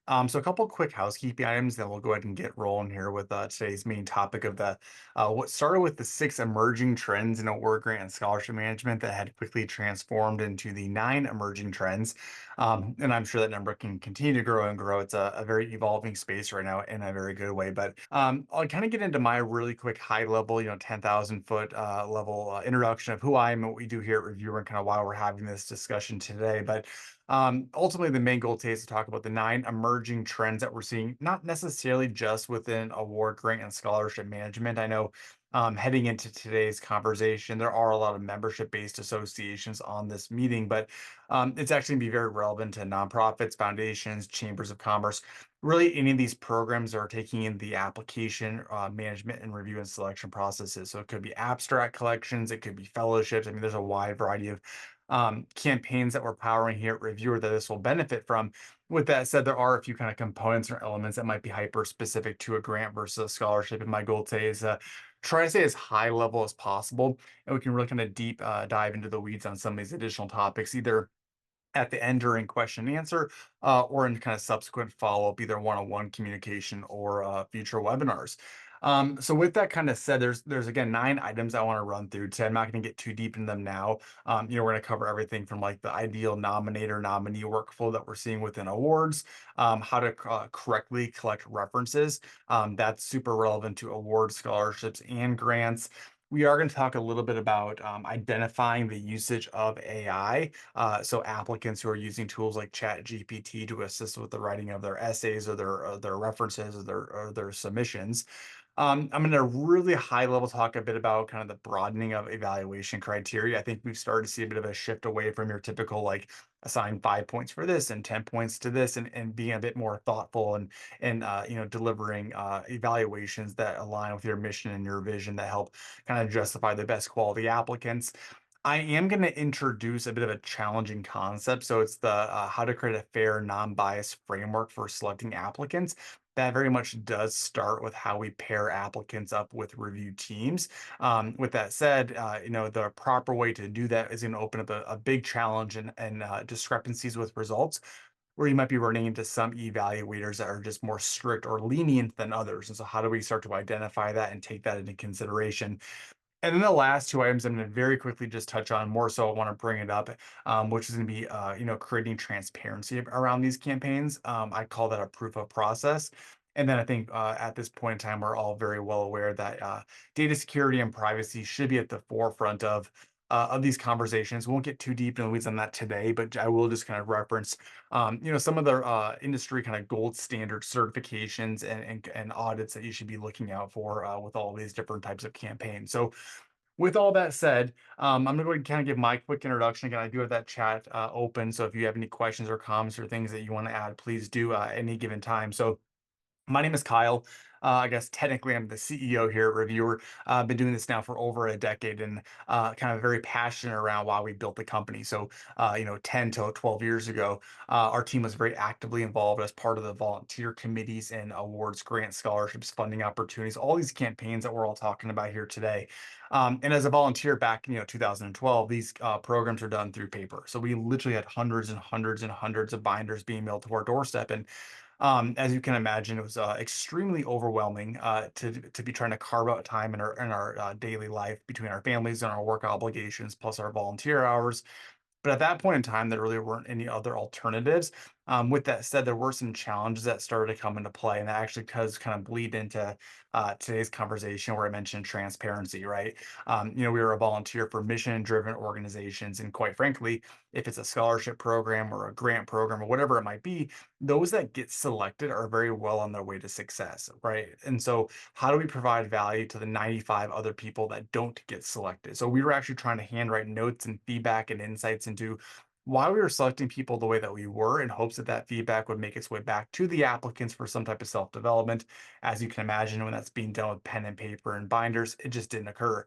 So a couple quick housekeeping items, then we'll go ahead and get rolling here with today's main topic of the what started with the six emerging trends in award grant and scholarship management that had quickly transformed into the nine emerging trends. And I'm sure that number can continue to grow and grow. It's a very evolving space right now in a very good way. But I'll kind of get into my really quick high level, 10,000 foot level introduction of who I am and what we do here at Reviewer and kind of why we're having this discussion today. But ultimately, the main goal today is to talk about the nine emerging trends that we're seeing, not necessarily just within award grant and scholarship management. I know heading into today's conversation, there are a lot of membership based associations on this meeting, but it's actually going to be very relevant to nonprofits, foundations, chambers of commerce. Really, any of these programs are taking in the application, management, and review and selection processes. So it could be abstract collections, it could be fellowships. I mean, there's a wide variety of campaigns that we're powering here at Reviewer that this will benefit from. With that said, there are a few kind of components or elements that might be hyper specific to a grant versus a scholarship. And my goal today is try to stay as high level as possible, and we can really kind of deep dive into the weeds on some of these additional topics, either at the end during question and answer, or in kind of subsequent follow-up, either one-on-one communication or future webinars. So with that kind of said, there's again nine items I want to run through today. I'm not going to get too deep in them now. We're going to cover everything from like the ideal nominator nominee workflow that we're seeing within awards, how to correctly collect references. That's super relevant to awards, scholarships, and grants. We are going to talk a little bit about identifying the usage of AI, so applicants who are using tools like ChatGPT to assist with the writing of their essays or their references or their submissions. I'm going to really high level talk a bit about kind of the broadening of evaluation criteria. I think we've started to see a bit of a shift away from your typical like assign 5 points for this and 10 points to this, and being a bit more thoughtful and delivering evaluations that align with your mission and your vision that help kind of justify the best quality applicants. I am going to introduce a bit of a challenging concept. So it's the how to create a fair, non-biased framework for selecting applicants. That very much does start with how we pair applicants up with review teams. With that said, the proper way to do that is going to open up a big challenge and discrepancies with results, where you might be running into some evaluators that are just more strict or lenient than others. And so, how do we start to identify that and take that into consideration? And then the last two items I'm going to very quickly just touch on more so I want to bring it up, which is going to be, creating transparency around these campaigns. I call that a proof of process. And then I think at this point in time, we're all very well aware that data security and privacy should be at the forefront of these conversations. We won't get too deep in the weeds on that today, but I will just kind of reference, some of the industry kind of gold standard certifications and audits that you should be looking out for with all these different types of campaigns. So with all that said, I'm gonna go ahead and kind of give my quick introduction. Again, I do have that chat open, so if you have any questions or comments or things that you want to add, please do at any given time. So my name is Kyle. I guess technically I'm the CEO here at Reviewer. I've been doing this now for over a decade and kind of very passionate around why we built the company. So, 10 to 12 years ago, our team was very actively involved as part of the volunteer committees and awards, grants, scholarships, funding opportunities, all these campaigns that we're all talking about here today. And as a volunteer back in 2012, these programs are done through paper. So we literally had hundreds and hundreds and hundreds of binders being mailed to our doorstep. And as you can imagine, it was extremely overwhelming to be trying to carve out time in our daily life between our families and our work obligations, plus our volunteer hours. But at that point in time, there really weren't any other alternatives. With that said, there were some challenges that started to come into play, and that actually does kind of bleed into today's conversation where I mentioned transparency, right? We were a volunteer for mission-driven organizations, and quite frankly, if it's a scholarship program or a grant program or whatever it might be, those that get selected are very well on their way to success, right? And so, how do we provide value to the 95 other people that don't get selected? So we were actually trying to handwrite notes and feedback and insights into why we were selecting people the way that we were in hopes that that feedback would make its way back to the applicants for some type of self-development. As you can imagine, when that's being done with pen and paper and binders, it just didn't occur.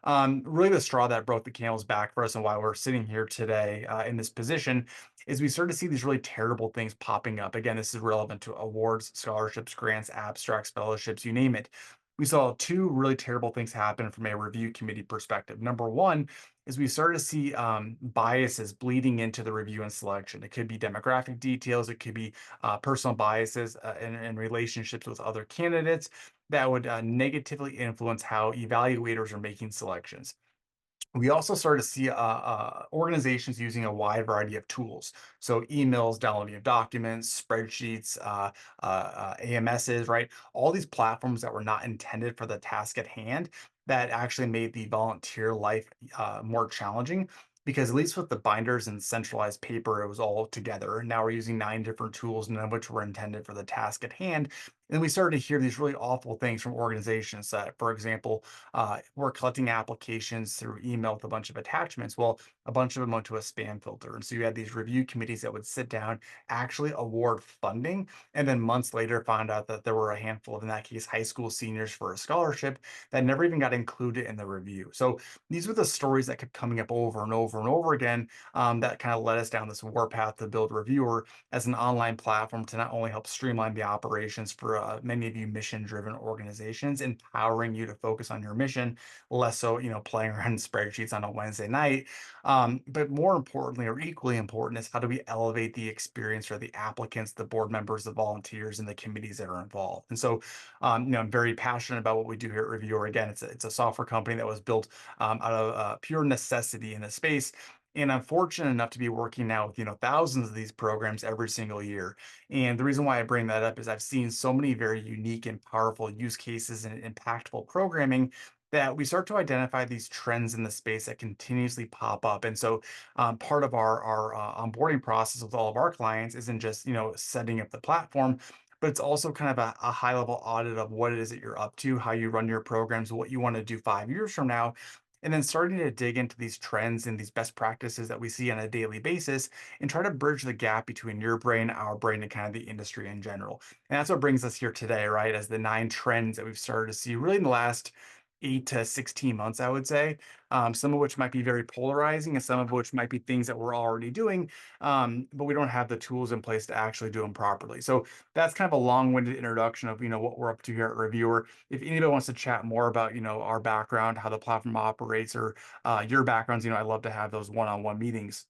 Really, the straw that broke the camel's back for us and why we're sitting here today in this position is we started to see these really terrible things popping up. Again, this is relevant to awards, scholarships, grants, abstracts, fellowships, you name it. We saw two really terrible things happen from a review committee perspective. Number one, is we started to see biases bleeding into the review and selection. It could be demographic details, it could be personal biases in relationships with other candidates that would negatively influence how evaluators are making selections. We also started to see organizations using a wide variety of tools. So emails, downloading of documents, spreadsheets, AMSs, right? All these platforms that were not intended for the task at hand that actually made the volunteer life more challenging. Because at least with the binders and centralized paper, it was all together. Now we're using 9 different tools, none of which were intended for the task at hand. And we started to hear these really awful things from organizations that, for example, we're collecting applications through email with a bunch of attachments. Well, a bunch of them went to a spam filter. And so you had these review committees that would sit down, actually award funding, and then months later found out that there were a handful of, in that case, high school seniors for a scholarship that never even got included in the review. So these were the stories that kept coming up over and over and over again that kind of led us down this warpath to build Reviewer as an online platform to not only help streamline the operations for many of you mission driven organizations, empowering you to focus on your mission, less so, playing around in spreadsheets on a Wednesday night. But more importantly, or equally important, is how do we elevate the experience for the applicants, the board members, the volunteers, and the committees that are involved. And so, I'm very passionate about what we do here at Reviewer. Again, it's a software company that was built out of pure necessity in the space. And I'm fortunate enough to be working now with, thousands of these programs every single year. And the reason why I bring that up is I've seen so many very unique and powerful use cases and impactful programming that we start to identify these trends in the space that continuously pop up. And so part of our onboarding process with all of our clients isn't just, setting up the platform, but it's also kind of a high level audit of what it is that you're up to, how you run your programs, what you want to do 5 years from now, and then starting to dig into these trends and these best practices that we see on a daily basis and try to bridge the gap between your brain, our brain, and kind of the industry in general. And that's what brings us here today, right? As the 9 trends that we've started to see really in the last 8 to 16 months, I would say, some of which might be very polarizing and some of which might be things that we're already doing, but we don't have the tools in place to actually do them properly. So that's kind of a long-winded introduction of, what we're up to here at Reviewer. If anybody wants to chat more about, our background, how the platform operates, or your backgrounds, I'd love to have those one-on-one meetings.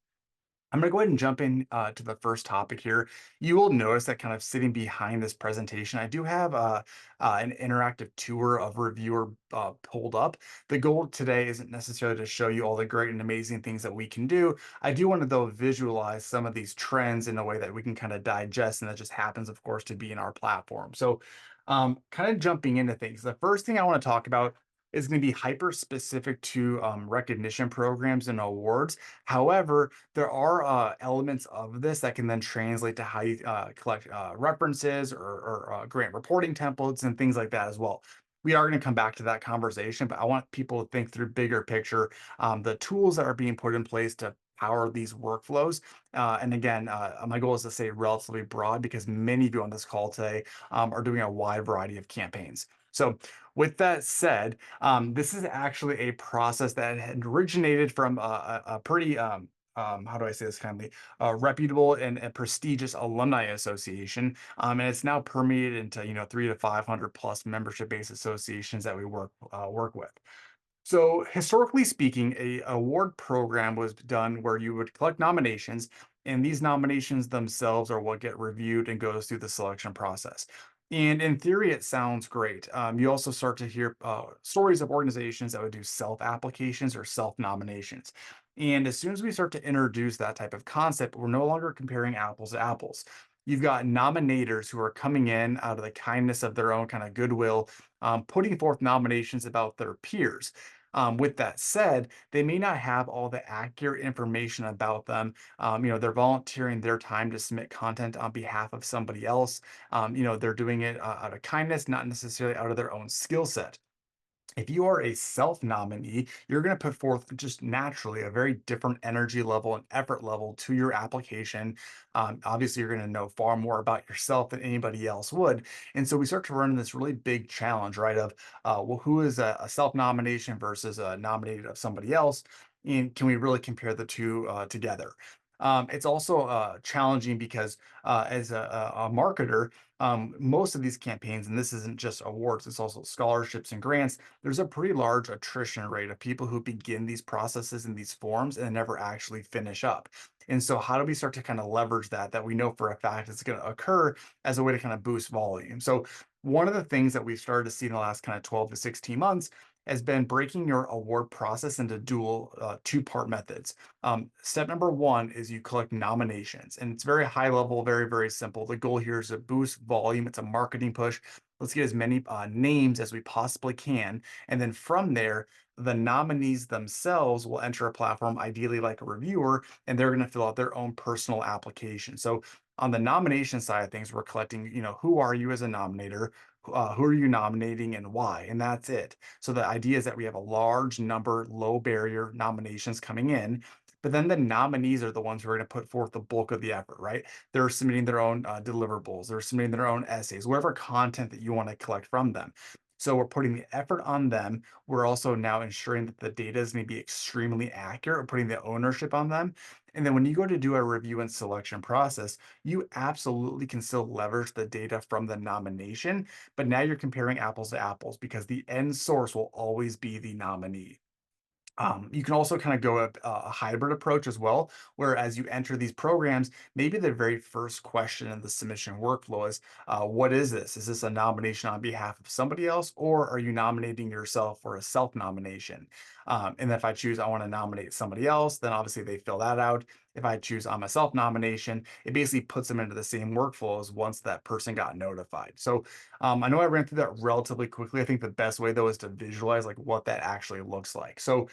I'm going to go ahead and jump in to the first topic here. You will notice that kind of sitting behind this presentation, I do have an interactive tour of Reviewer pulled up. The goal today isn't necessarily to show you all the great and amazing things that we can do. I do want to, though, visualize some of these trends in a way that we can kind of digest, and that just happens, of course, to be in our platform. So, kind of jumping into things, the first thing I want to talk about is going to be hyper specific to recognition programs and awards. However, there are elements of this that can then translate to how you collect references or grant reporting templates and things like that as well. We are going to come back to that conversation, but I want people to think through bigger picture, the tools that are being put in place to power these workflows. And again, my goal is to stay relatively broad because many of you on this call today are doing a wide variety of campaigns. So, with that said, this is actually a process that had originated from a pretty how do I say this kindly, reputable and prestigious alumni association, and it's now permeated into 3 to 500 plus membership based associations that we work with. So historically speaking, a award program was done where you would collect nominations, and these nominations themselves are what get reviewed and goes through the selection process. And in theory, it sounds great. You also start to hear stories of organizations that would do self applications or self nominations. And as soon as we start to introduce that type of concept, we're no longer comparing apples to apples. You've got nominators who are coming in out of the kindness of their own kind of goodwill, putting forth nominations about their peers. With that said, they may not have all the accurate information about them. They're volunteering their time to submit content on behalf of somebody else. They're doing it out of kindness, not necessarily out of their own skill set. If you are a self nominee, you're going to put forth just naturally a very different energy level and effort level to your application. Obviously, you're going to know far more about yourself than anybody else would. And so we start to run this really big challenge, right? Of, well, who is a self nomination versus a nominated of somebody else? And can we really compare the two together? It's also challenging because as a marketer, most of these campaigns, and this isn't just awards, it's also scholarships and grants, there's a pretty large attrition rate of people who begin these processes and these forms and never actually finish up. And so, how do we start to kind of leverage that, that we know for a fact it's going to occur as a way to kind of boost volume? So, one of the things that we've started to see in the last kind of 12 to 16 months has been breaking your award process into dual two-part methods. Step number one is you collect nominations, and it's very high level, very, very simple. The goal here is to boost volume. It's a marketing push. Let's get as many names as we possibly can. And then from there, the nominees themselves will enter a platform, ideally like a reviewer, and they're going to fill out their own personal application. So on the nomination side of things, we're collecting, who are you as a nominator? Who are you nominating and why? And that's it. So the idea is that we have a large number, low barrier nominations coming in, but then the nominees are the ones who are going to put forth the bulk of the effort, right? They're submitting their own deliverables, they're submitting their own essays, whatever content that you want to collect from them. So we're putting the effort on them. We're also now ensuring that the data is going to be extremely accurate. We're putting the ownership on them. And then when you go to do a review and selection process, you absolutely can still leverage the data from the nomination, but now you're comparing apples to apples because the end source will always be the nominee. You can also kind of go a hybrid approach as well, where as you enter these programs, maybe the very first question in the submission workflow is, what is this? Is this a nomination on behalf of somebody else, or are you nominating yourself for a self-nomination? And if I choose I want to nominate somebody else, then obviously they fill that out. If I choose I'm a self-nomination, it basically puts them into the same workflow as once that person got notified. So I know I ran through that relatively quickly. I think the best way though is to visualize like what that actually looks like. So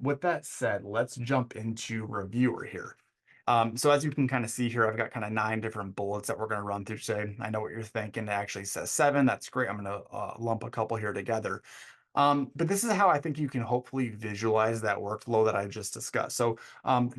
with that said, let's jump into reviewer here. So as you can kind of see here, I've got kind of 9 different bullets that we're going to run through today. I know what you're thinking. It actually says 7. That's great. I'm going to lump a couple here together. But this is how I think you can hopefully visualize that workflow that I just discussed. So,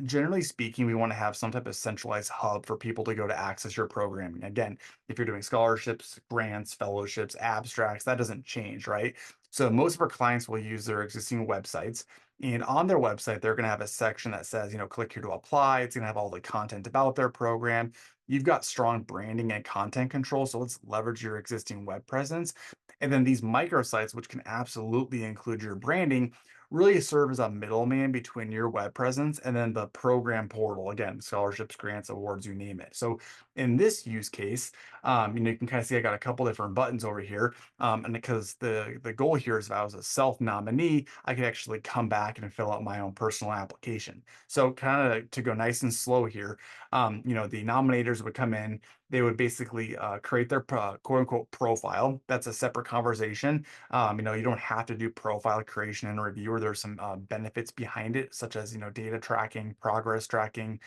generally speaking, we want to have some type of centralized hub for people to go to access your programming. Again, if you're doing scholarships, grants, fellowships, abstracts, that doesn't change, right? So, most of our clients will use their existing websites. And on their website, they're going to have a section that says, click here to apply. It's going to have all the content about their program. You've got strong branding and content control. So let's leverage your existing web presence. And then these microsites, which can absolutely include your branding, really serve as a middleman between your web presence and then the program portal. Again, scholarships, grants, awards, you name it. So in this use case, you can kind of see I got a couple different buttons over here. And because the goal here is if I was a self-nominee, I could actually come back and fill out my own personal application. So kind of to go nice and slow here, the nominators would come in, they would basically create their quote unquote profile. That's a separate conversation. You don't have to do profile creation and review, or there's some benefits behind it, such as, data tracking, progress tracking.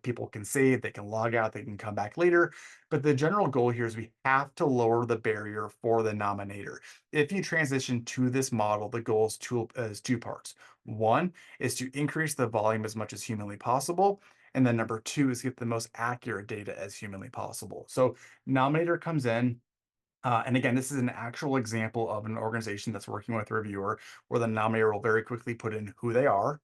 People can save, they can log out, they can come back later. But the general goal here is we have to lower the barrier for the nominator. If you transition to this model, the goal is two parts. One is to increase the volume as much as humanly possible. And then number two is get the most accurate data as humanly possible. So Nominator comes in. And again, this is an actual example of an organization that's working with a reviewer where the nominator will very quickly put in who they are.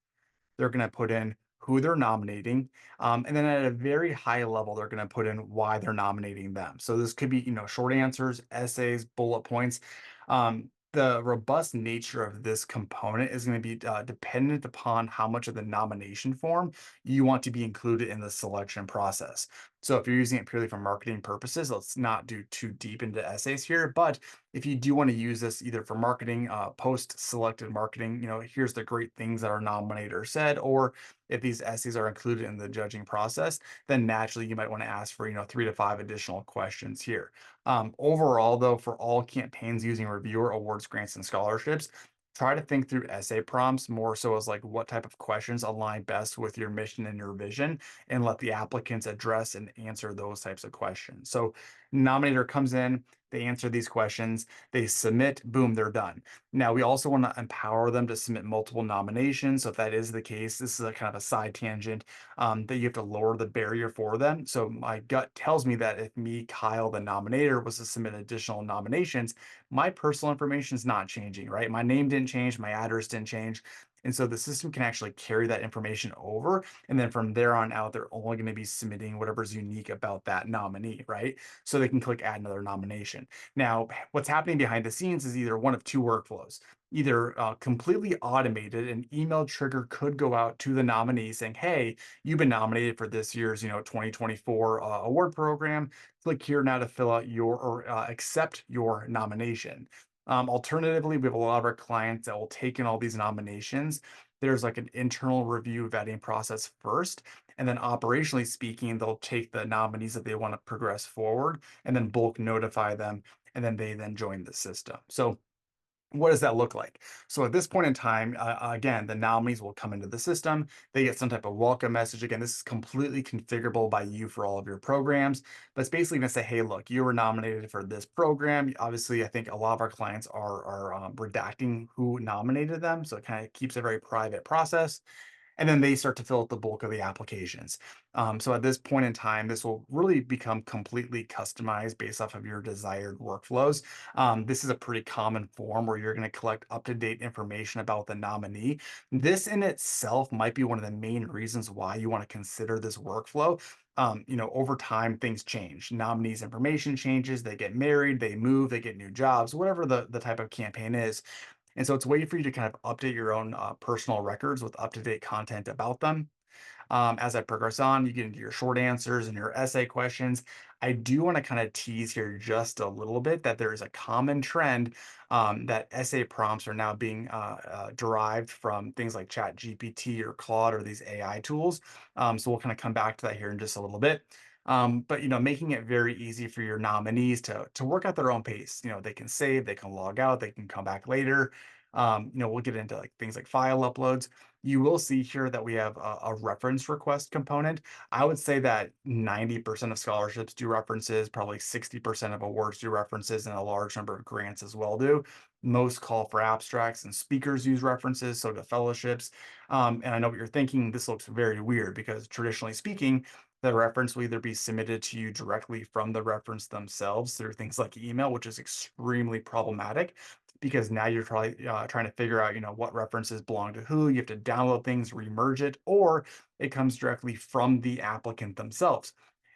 They're going to put in who they're nominating. And then at a very high level, they're going to put in why they're nominating them. So this could be, short answers, essays, bullet points. The robust nature of this component is going to be dependent upon how much of the nomination form you want to be included in the selection process. So if you're using it purely for marketing purposes, let's not do too deep into essays here. But if you do want to use this either for marketing, post-selected marketing, here's the great things that our nominator said, or if these essays are included in the judging process, then naturally you might want to ask for, 3 to 5 additional questions here. Overall, though, for all campaigns using reviewer awards, grants, and scholarships, try to think through essay prompts more so as like what type of questions align best with your mission and your vision, and let the applicants address and answer those types of questions. So, nominator comes in, they answer these questions, they submit, boom, they're done. Now, we also want to empower them to submit multiple nominations. So, if that is the case, this is a kind of a side tangent that you have to lower the barrier for them. So, my gut tells me that if me, Kyle, the nominator, was to submit additional nominations, my personal information is not changing, right? My name didn't change, my address didn't change. And so the system can actually carry that information over. And then from there on out, they're only going to be submitting whatever's unique about that nominee, right? So they can click add another nomination. Now, what's happening behind the scenes is either one of two workflows. Either completely automated, an email trigger could go out to the nominee saying, "Hey, you've been nominated for this year's, 2024 award program. Click here now to fill out your or accept your nomination." Alternatively, we have a lot of our clients that will take in all these nominations. There's like an internal review vetting process first, and then operationally speaking, they'll take the nominees that they want to progress forward and then bulk notify them, and then they then join the system. So what does that look like? So at this point in time, again, the nominees will come into the system. They get some type of welcome message. Again, this is completely configurable by you for all of your programs. But it's basically going to say, "Hey, look, you were nominated for this program." Obviously, I think a lot of our clients are redacting who nominated them, so it kind of keeps a very private process, and then they start to fill out the bulk of the applications. So at this point in time, this will really become completely customized based off of your desired workflows. This is a pretty common form where you're going to collect up-to-date information about the nominee. This in itself might be one of the main reasons why you want to consider this workflow. Over time, things change. Nominees' information changes. They get married, they move, they get new jobs, whatever the type of campaign is. And so it's a way for you to kind of update your own personal records with up-to-date content about them. As I progress on, you get into your short answers and your essay questions. I do want to kind of tease here just a little bit that there is a common trend that essay prompts are now being derived from things like Chat GPT or Claude or these AI tools. So we'll kind of come back to that here in just a little bit. But making it very easy for your nominees to work at their own pace. They can save, they can log out, they can come back later. We'll get into like things like file uploads. You will see here that we have a reference request component. I would say that 90% of scholarships do references, probably 60% of awards do references, and a large number of grants as well do. Most call for abstracts and speakers use references, so do fellowships. And I know what you're thinking. This looks very weird because traditionally speaking, the reference will either be submitted to you directly from the reference themselves through things like email, which is extremely problematic because now you're probably trying to figure out, what references belong to who. You have to download things, remerge it, or it comes directly from the applicant themselves.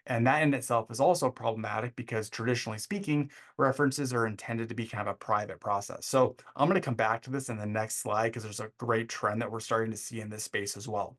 And that in itself is also problematic because traditionally speaking, references are intended to be kind of a private process. So I'm going to come back to this in the next slide because there's a great trend that we're starting to see in this space as well.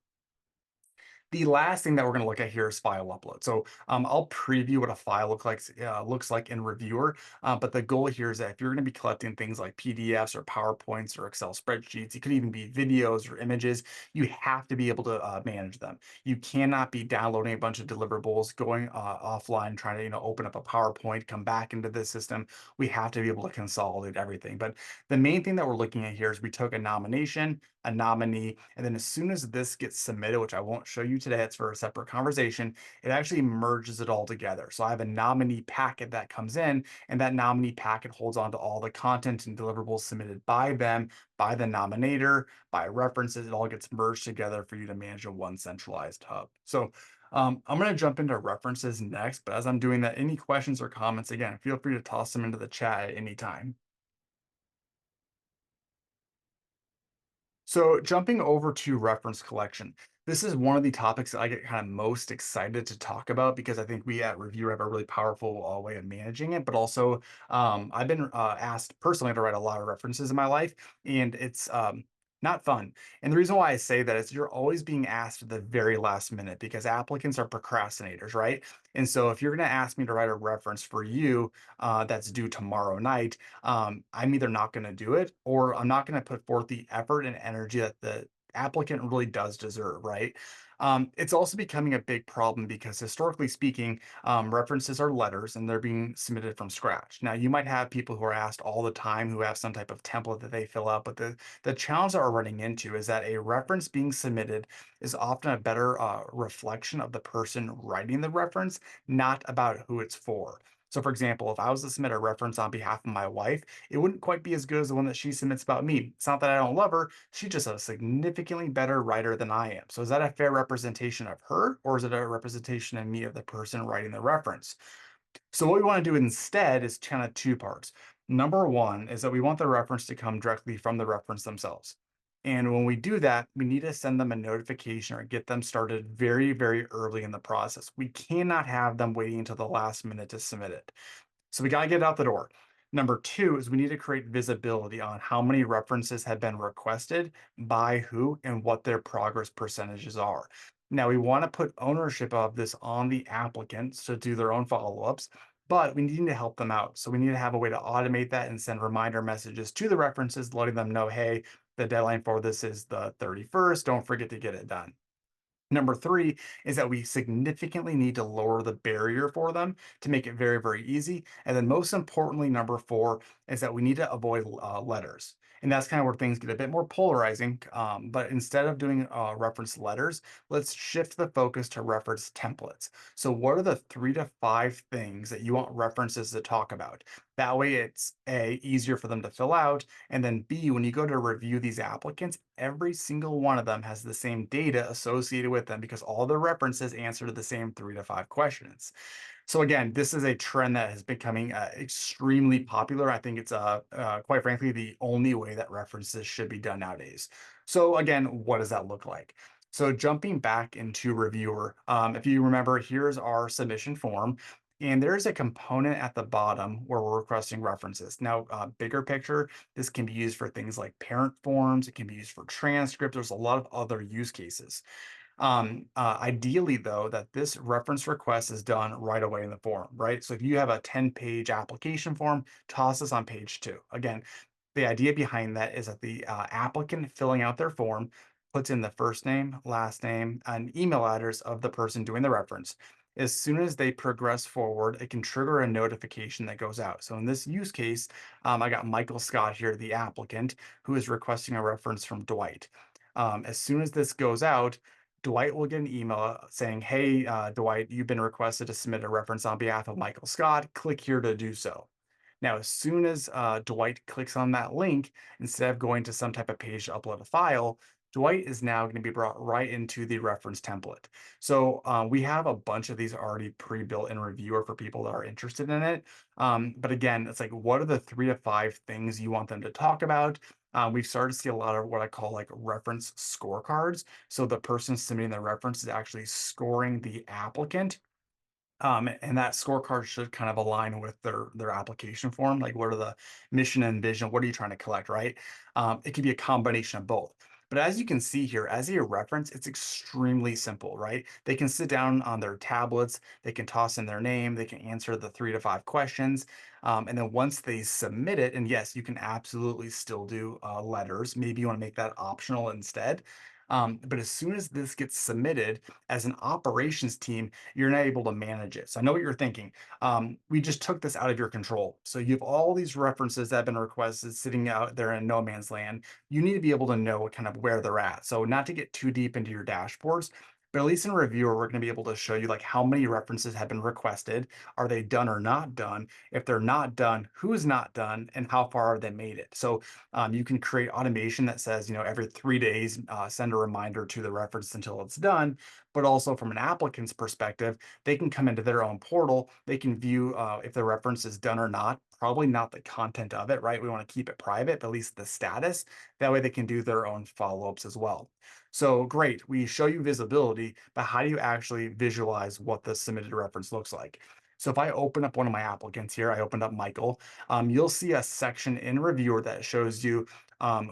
The last thing that we're going to look at here is file upload. So I'll preview what a file looks like in Reviewer. But the goal here is that if you're going to be collecting things like PDFs or PowerPoints or Excel spreadsheets, it could even be videos or images, you have to be able to manage them. You cannot be downloading a bunch of deliverables, going offline, trying to open up a PowerPoint, come back into the system. We have to be able to consolidate everything. But the main thing that we're looking at here is we took a nomination, a nominee, and then as soon as this gets submitted, which I won't show you today, it's for a separate conversation, it actually merges it all together. So I have a nominee packet that comes in, and that nominee packet holds on to all the content and deliverables submitted by them, by the nominator, by references. It all gets merged together for you to manage in one centralized hub. So I'm going to jump into references next, but as I'm doing that, any questions or comments, again, feel free to toss them into the chat at any time. So jumping over to reference collection, this is one of the topics that I get kind of most excited to talk about because I think we at Review have a really powerful way of managing it. But also, I've been asked personally to write a lot of references in my life, and it's not fun. And the reason why I say that is you're always being asked at the very last minute because applicants are procrastinators, right? And so if you're going to ask me to write a reference for you that's due tomorrow night, I'm either not going to do it or I'm not going to put forth the effort and energy that the applicant really does deserve, right? It's also becoming a big problem because historically speaking, references are letters and they're being submitted from scratch. Now, you might have people who are asked all the time who have some type of template that they fill out, but the challenge that we're running into is that a reference being submitted is often a better reflection of the person writing the reference, not about who it's for. So, for example, if I was to submit a reference on behalf of my wife, it wouldn't quite be as good as the one that she submits about me. It's not that I don't love her, she's just a significantly better writer than I am. So, is that a fair representation of her, or is it a representation of me, of the person writing the reference? So, what we want to do instead is kind of two parts. Number one is that we want the reference to come directly from the reference themselves. And when we do that, we need to send them a notification or get them started very, very early in the process. We cannot have them waiting until the last minute to submit it. So we got to get it out the door. Number two is we need to create visibility on how many references have been requested by who and what their progress percentages are. Now, we want to put ownership of this on the applicants to do their own follow ups, but we need to help them out. So we need to have a way to automate that and send reminder messages to the references, letting them know, hey, the deadline for this is the 31st. Don't forget to get it done. Number three is that we significantly need to lower the barrier for them to make it very, very easy. And then, most importantly, number four is that we need to avoid letters. And that's kind of where things get a bit more polarizing. But instead of doing reference letters, let's shift the focus to reference templates. So, what are the 3 to 5 things that you want references to talk about? That way, it's A, easier for them to fill out. And then B, when you go to review these applicants, every single one of them has the same data associated with them because all the references answer to the same 3 to 5 questions. So again, this is a trend that is becoming extremely popular. I think it's quite frankly the only way that references should be done nowadays. So again, what does that look like? So jumping back into reviewer, if you remember, here's our submission form. And there's a component at the bottom where we're requesting references. Now, bigger picture, this can be used for things like parent forms. It can be used for transcripts. There's a lot of other use cases. Ideally, though, that this reference request is done right away in the form, right? So if you have a 10-page application form, toss this on page 2. Again, the idea behind that is that the applicant filling out their form puts in the first name, last name, and email address of the person doing the reference. As soon as they progress forward, it can trigger a notification that goes out. So in this use case, I got Michael Scott here, the applicant, who is requesting a reference from Dwight. As soon as this goes out, Dwight will get an email saying, hey, Dwight, you've been requested to submit a reference on behalf of Michael Scott. Click here to do so. Now, as soon as Dwight clicks on that link, instead of going to some type of page to upload a file, Dwight is now going to be brought right into the reference template. So we have a bunch of these already pre-built in Reviewer for people that are interested in it. But again, it's like, what are the 3 to 5 things you want them to talk about? We've started to see a lot of what I call like reference scorecards. So the person submitting the reference is actually scoring the applicant, and that scorecard should kind of align with their application form. Like, what are the mission and vision? What are you trying to collect, right? It could be a combination of both. But as you can see here, as a reference, it's extremely simple, right? They can sit down on their tablets, they can toss in their name, they can answer the 3 to 5 questions. And then once they submit it, and yes, you can absolutely still do letters. Maybe you want to make that optional instead. But as soon as this gets submitted as an operations team, you're not able to manage it. So I know what you're thinking. We just took this out of your control. So you have all these references that have been requested sitting out there in no man's land. You need to be able to know kind of where they're at. So not to get too deep into your dashboards, but at least in Reviewer, we're going to be able to show you like how many references have been requested. Are they done or not done? If they're not done, who's not done, and how far have they made it? So you can create automation that says, every 3 days, send a reminder to the reference until it's done. But also from an applicant's perspective, they can come into their own portal. They can view if the reference is done or not. Probably not the content of it, right? We want to keep it private, but at least the status. That way they can do their own follow-ups as well. So great, we show you visibility, but how do you actually visualize what the submitted reference looks like? So if I open up one of my applicants here, I opened up Michael, you'll see a section in Reviewer that shows you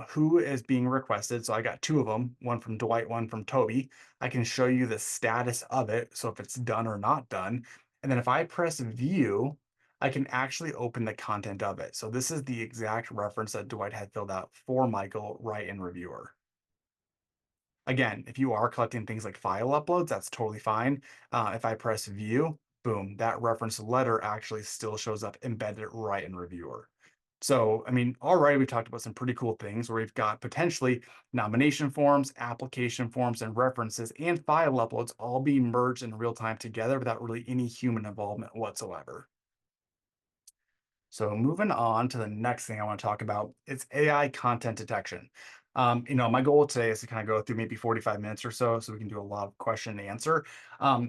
who is being requested. So I got 2 of them, one from Dwight, one from Toby. I can show you the status of it. So if it's done or not done. And then if I press view, I can actually open the content of it. So this is the exact reference that Dwight had filled out for Michael right in Reviewer. Again, if you are collecting things like file uploads, that's totally fine. If I press view, boom, that reference letter actually still shows up embedded right in Reviewer. So, I mean, already we've talked about some pretty cool things where we've got potentially nomination forms, application forms, and references and file uploads all being merged in real time together without really any human involvement whatsoever. So moving on to the next thing I want to talk about, it's AI content detection. My goal today is to kind of go through maybe 45 minutes or so we can do a lot of question and answer.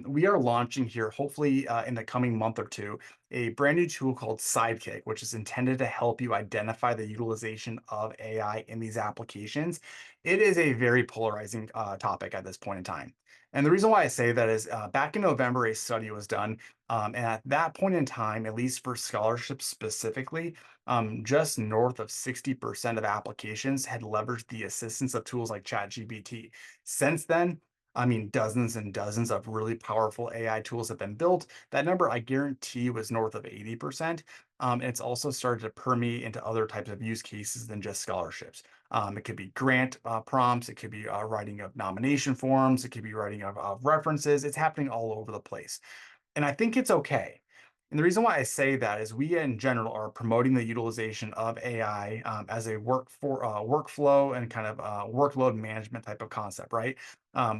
We are launching here, hopefully in the coming month or two, a brand new tool called Sidekick, which is intended to help you identify the utilization of AI in these applications. It is a very polarizing topic at this point in time. And the reason why I say that is back in November, a study was done. And at that point in time, at least for scholarships specifically, just north of 60% of applications had leveraged the assistance of tools like ChatGPT. Since then, I mean, dozens and dozens of really powerful AI tools have been built. That number, I guarantee, was north of 80%. And it's also started to permeate into other types of use cases than just scholarships. It could be grant prompts, it could be writing of nomination forms, it could be writing of references. It's happening all over the place. And I think it's okay. And the reason why I say that is we in general are promoting the utilization of AI as a workflow and kind of workload management type of concept, right?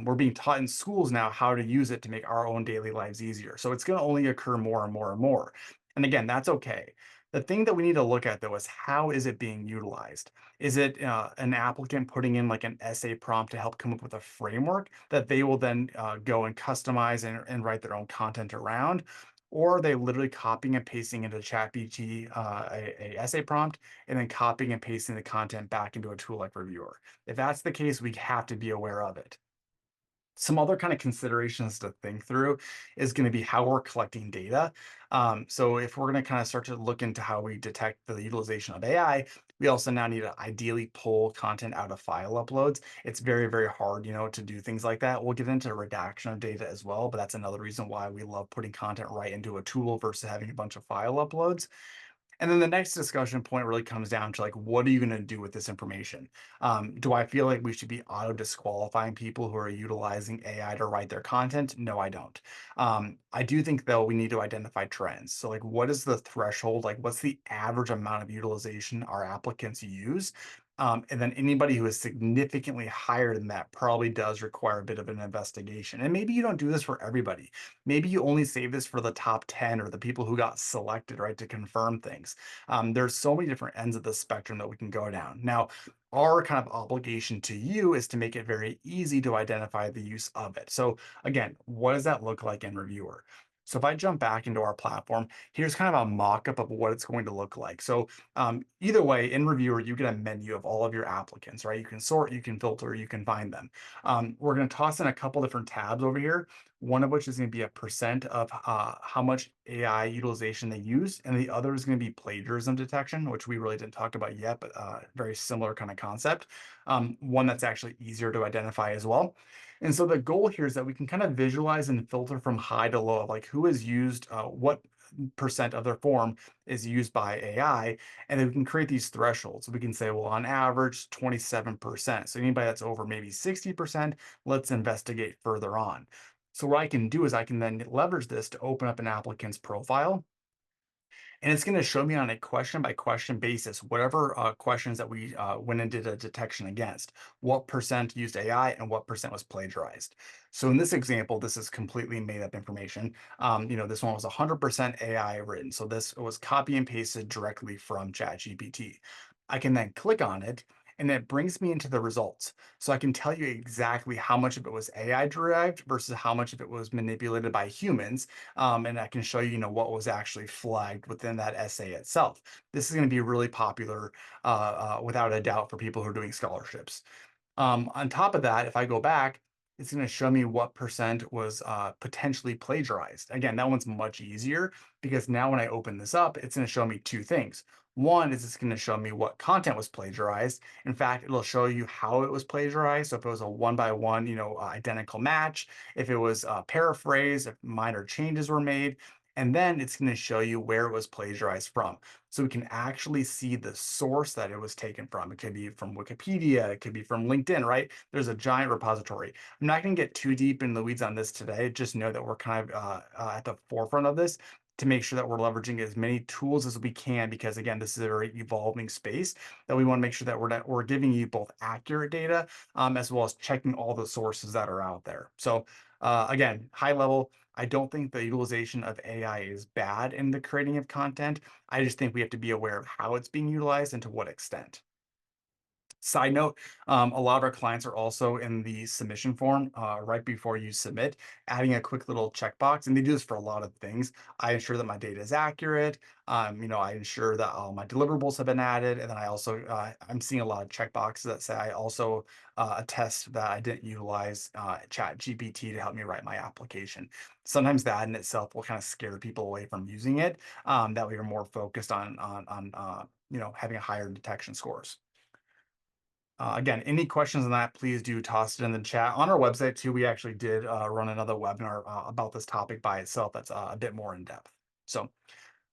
We're being taught in schools now how to use it to make our own daily lives easier. So it's going to only occur more and more and more. And again, that's okay. The thing that we need to look at though is how is it being utilized? Is it an applicant putting in like an essay prompt to help come up with a framework that they will then go and customize and write their own content around? Or are they literally copying and pasting into ChatGPT a essay prompt and then copying and pasting the content back into a tool like Reviewer? If that's the case, we have to be aware of it. Some other kind of considerations to think through is going to be how we're collecting data. So if we're going to kind of start to look into how we detect the utilization of AI, we also now need to ideally pull content out of file uploads. It's very, very hard, to do things like that. We'll get into redaction of data as well, but that's another reason why we love putting content right into a tool versus having a bunch of file uploads. And then the next discussion point really comes down to like, what are you going to do with this information? Do I feel like we should be auto disqualifying people who are utilizing AI to write their content? No, I don't. I do think though we need to identify trends. So like, what is the threshold? Like, what's the average amount of utilization our applicants use? And then anybody who is significantly higher than that probably does require a bit of an investigation. And maybe you don't do this for everybody. Maybe you only save this for the top 10 or the people who got selected, right, to confirm things. There's so many different ends of the spectrum that we can go down. Now, our kind of obligation to you is to make it very easy to identify the use of it. So, again, what does that look like in Reviewer? So if I jump back into our platform, here's kind of a mock-up of what it's going to look like. So either way, in Reviewer, you get a menu of all of your applicants, right? You can sort, you can filter, you can find them. We're going to toss in a couple different tabs over here, one of which is going to be a percent of how much AI utilization they use, and the other is going to be plagiarism detection, which we really didn't talk about yet, but very similar kind of concept. One that's actually easier to identify as well. And so the goal here is that we can kind of visualize and filter from high to low, like who has used what percent of their form is used by AI, and then we can create these thresholds. We can say, well, on average, 27%. So anybody that's over maybe 60%, let's investigate further on. So what I can do is I can then leverage this to open up an applicant's profile, and it's going to show me on a question by question basis, whatever questions that we went and did a detection against, what percent used AI and what percent was plagiarized. So in this example, this is completely made up information. This one was 100% AI written. So this was copy and pasted directly from ChatGPT. I can then click on it and it brings me into the results. So I can tell you exactly how much of it was AI derived versus how much of it was manipulated by humans, and I can show you, what was actually flagged within that essay itself. This is going to be really popular, without a doubt, for people who are doing scholarships. On top of that, if I go back, it's going to show me what percent was potentially plagiarized. Again, that one's much easier because now when I open this up, it's going to show me two things. One is it's going to show me what content was plagiarized. In fact, it'll show you how it was plagiarized. So if it was a one by one, identical match, if it was paraphrased, if minor changes were made, and then it's going to show you where it was plagiarized from. So we can actually see the source that it was taken from. It could be from Wikipedia, it could be from LinkedIn, right? There's a giant repository. I'm not going to get too deep in the weeds on this today. Just know that we're kind of at the forefront of this to make sure that we're leveraging as many tools as we can, because again, this is a very evolving space that we want to make sure that we're giving you both accurate data, as well as checking all the sources that are out there. So again, high level, I don't think the utilization of AI is bad in the creating of content. I just think we have to be aware of how it's being utilized and to what extent. Side note, a lot of our clients are also in the submission form right before you submit, adding a quick little checkbox. And they do this for a lot of things. I ensure that my data is accurate. I ensure that all my deliverables have been added. And then I'm seeing a lot of checkboxes that say I also attest that I didn't utilize Chat GPT to help me write my application. Sometimes that in itself will kind of scare people away from using it. That way you're more focused on having a higher detection scores. Again, any questions on that, please do toss it in the chat. On our website too, we actually did run another webinar about this topic by itself that's a bit more in depth. So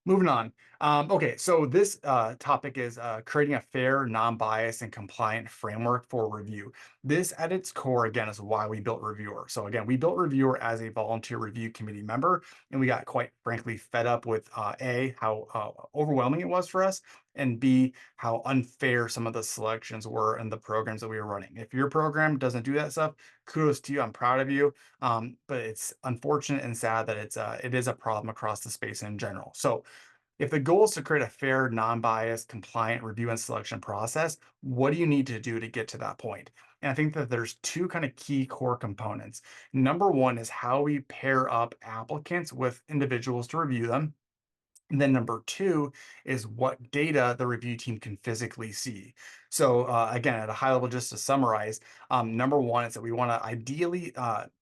moving on. Okay, so this topic is creating a fair, non-biased, and compliant framework for review. This, at its core, again, is why we built Reviewer. So again, we built Reviewer as a volunteer review committee member, and we got quite frankly fed up with A, how overwhelming it was for us, and B, how unfair some of the selections were in the programs that we were running. If your program doesn't do that stuff, kudos to you. I'm proud of you. But it's unfortunate and sad that it is a problem across the space in general. So if the goal is to create a fair, non-biased, compliant review and selection process, what do you need to do to get to that point? And I think that there's two kind of key core components. Number one is how we pair up applicants with individuals to review them. And then number two is what data the review team can physically see. So again, at a high level, just to summarize, number one is that we want to ideally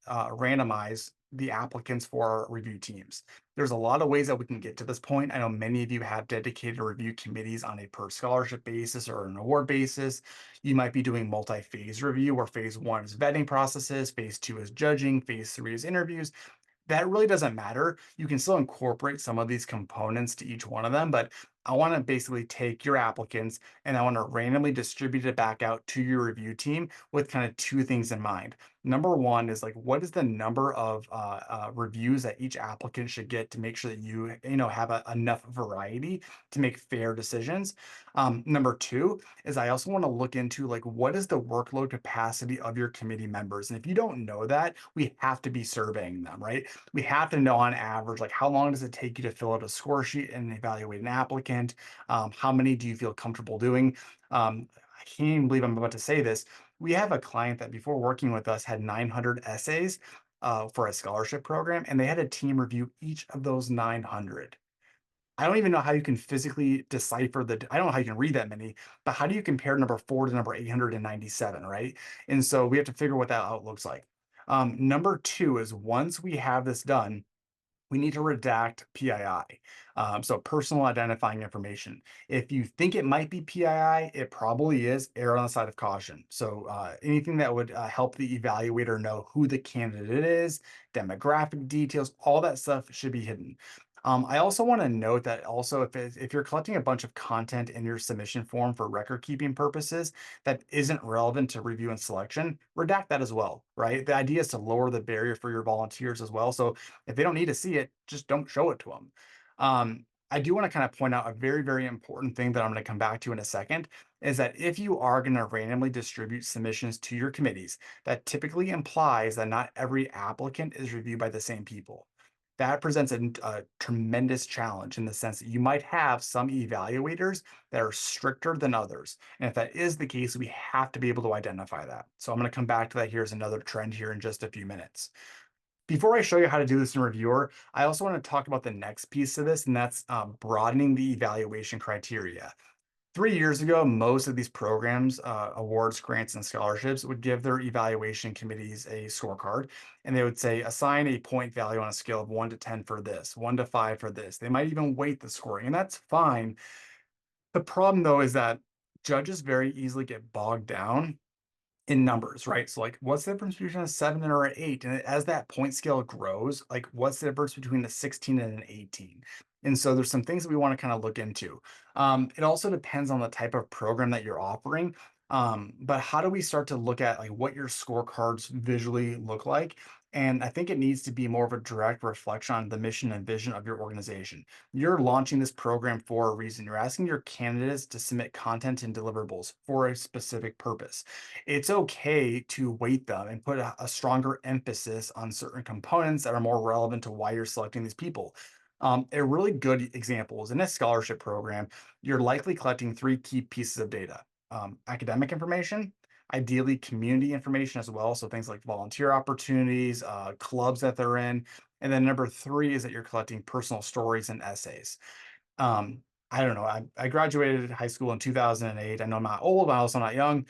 randomize the applicants for our review teams. There's a lot of ways that we can get to this point. I know many of you have dedicated review committees on a per scholarship basis or an award basis. You might be doing multi-phase review where phase one is vetting processes, phase two is judging, phase three is interviews. That really doesn't matter. You can still incorporate some of these components to each one of them, but I want to basically take your applicants and I want to randomly distribute it back out to your review team with kind of two things in mind. Number one is like, what is the number of reviews that each applicant should get to make sure that you have enough variety to make fair decisions. Number two is I also want to look into like, what is the workload capacity of your committee members? And if you don't know that, we have to be surveying them, right? We have to know on average, like how long does it take you to fill out a score sheet and evaluate an applicant? How many do you feel comfortable doing? I can't even believe I'm about to say this. We have a client that before working with us had 900 essays for a scholarship program, and they had a team review each of those 900. I don't even know how you can physically decipher I don't know how you can read that many, but how do you compare number four to number 897, right? And so we have to figure what that out looks like. Number two is once we have this done, we need to redact PII, so personal identifying information. If you think it might be PII, it probably is. Err on the side of caution. So anything that would help the evaluator know who the candidate is, demographic details, all that stuff should be hidden. I also want to note that also if you're collecting a bunch of content in your submission form for record keeping purposes that isn't relevant to review and selection, redact that as well, right? The idea is to lower the barrier for your volunteers as well. So if they don't need to see it, just don't show it to them. I do want to kind of point out a very, very important thing that I'm going to come back to in a second is that if you are going to randomly distribute submissions to your committees, that typically implies that not every applicant is reviewed by the same people. That presents a tremendous challenge in the sense that you might have some evaluators that are stricter than others. And if that is the case, we have to be able to identify that. So I'm going to come back to that. Here's another trend here in just a few minutes. Before I show you how to do this in Reviewer, I also want to talk about the next piece of this, and that's broadening the evaluation criteria. 3 years ago, most of these programs, awards, grants, and scholarships would give their evaluation committees a scorecard, and they would say, assign a point value on a scale of 1 to 10 for this, 1 to 5 for this. They might even weight the scoring, and that's fine. The problem, though, is that judges very easily get bogged down in numbers, right? So like what's the difference between a 7 or an 8? And as that point scale grows, like what's the difference between a 16 and an 18? And so there's some things that we want to kind of look into. It also depends on the type of program that you're offering. But how do we start to look at like what your scorecards visually look like? And I think it needs to be more of a direct reflection on the mission and vision of your organization. You're launching this program for a reason. You're asking your candidates to submit content and deliverables for a specific purpose. It's okay to weight them and put a stronger emphasis on certain components that are more relevant to why you're selecting these people. A really good example is in a scholarship program, you're likely collecting three key pieces of data. academic information, ideally community information as well. So things like volunteer opportunities, clubs that they're in. And then number three is that you're collecting personal stories and essays. I don't know. I graduated high school in 2008. I know I'm not old, but I'm also not young.